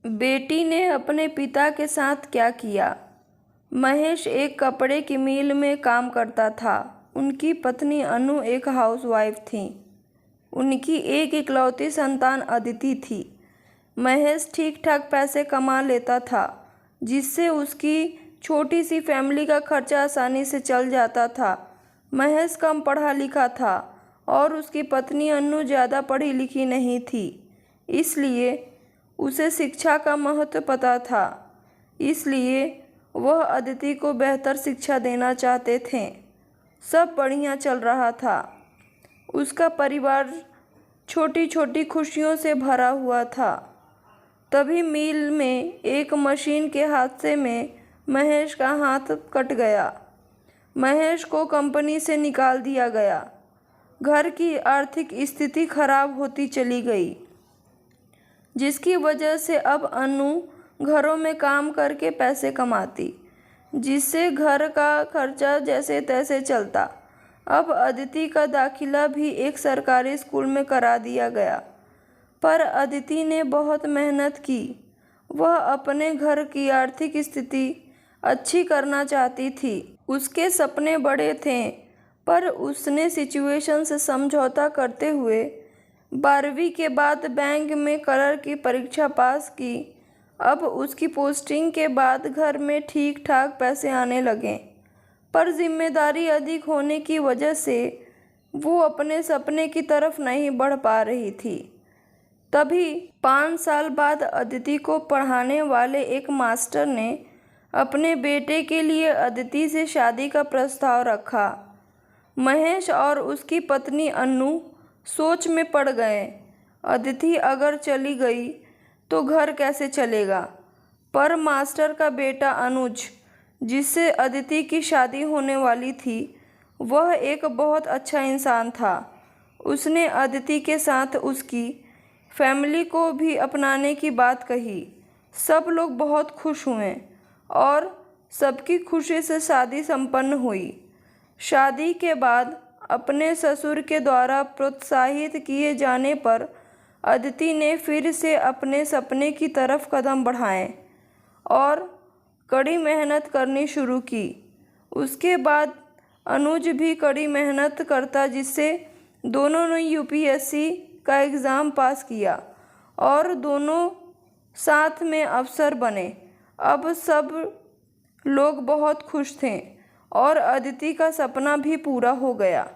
बेटी ने अपने पिता के साथ क्या किया। महेश एक कपड़े की मिल में काम करता था। उनकी पत्नी अनु एक हाउसवाइफ थी। उनकी एक इकलौती संतान अदिति थी। महेश ठीक ठाक पैसे कमा लेता था, जिससे उसकी छोटी सी फैमिली का खर्चा आसानी से चल जाता था। महेश कम पढ़ा लिखा था और उसकी पत्नी अनु ज़्यादा पढ़ी लिखी नहीं थी, इसलिए उसे शिक्षा का महत्व पता था। इसलिए वह अदिति को बेहतर शिक्षा देना चाहते थे। सब बढ़िया चल रहा था। उसका परिवार छोटी छोटी खुशियों से भरा हुआ था। तभी मिल में एक मशीन के हादसे में महेश का हाथ कट गया। महेश को कंपनी से निकाल दिया गया। घर की आर्थिक स्थिति खराब होती चली गई, जिसकी वजह से अब अनु घरों में काम करके पैसे कमाती, जिससे घर का खर्चा जैसे तैसे चलता। अब अदिति का दाखिला भी एक सरकारी स्कूल में करा दिया गया। पर अदिति ने बहुत मेहनत की। वह अपने घर की आर्थिक स्थिति अच्छी करना चाहती थी। उसके सपने बड़े थे, पर उसने सिचुएशन से समझौता करते हुए 12वीं के बाद बैंक में क्लर्क की परीक्षा पास की। अब उसकी पोस्टिंग के बाद घर में ठीक ठाक पैसे आने लगे, पर जिम्मेदारी अधिक होने की वजह से वो अपने सपने की तरफ नहीं बढ़ पा रही थी। तभी 5 साल बाद अदिति को पढ़ाने वाले एक मास्टर ने अपने बेटे के लिए अदिति से शादी का प्रस्ताव रखा। महेश और उसकी पत्नी अनु सोच में पड़ गए। अदिति अगर चली गई तो घर कैसे चलेगा। पर मास्टर का बेटा अनुज, जिससे अदिति की शादी होने वाली थी, वह एक बहुत अच्छा इंसान था। उसने अदिति के साथ उसकी फैमिली को भी अपनाने की बात कही। सब लोग बहुत खुश हुए और सबकी खुशी से शादी संपन्न हुई। शादी के बाद अपने ससुर के द्वारा प्रोत्साहित किए जाने पर अदिति ने फिर से अपने सपने की तरफ कदम बढ़ाए और कड़ी मेहनत करनी शुरू की। उसके बाद अनुज भी कड़ी मेहनत करता, जिससे दोनों ने यूपीएससी का एग्ज़ाम पास किया और दोनों साथ में अफसर बने। अब सब लोग बहुत खुश थे और अदिति का सपना भी पूरा हो गया।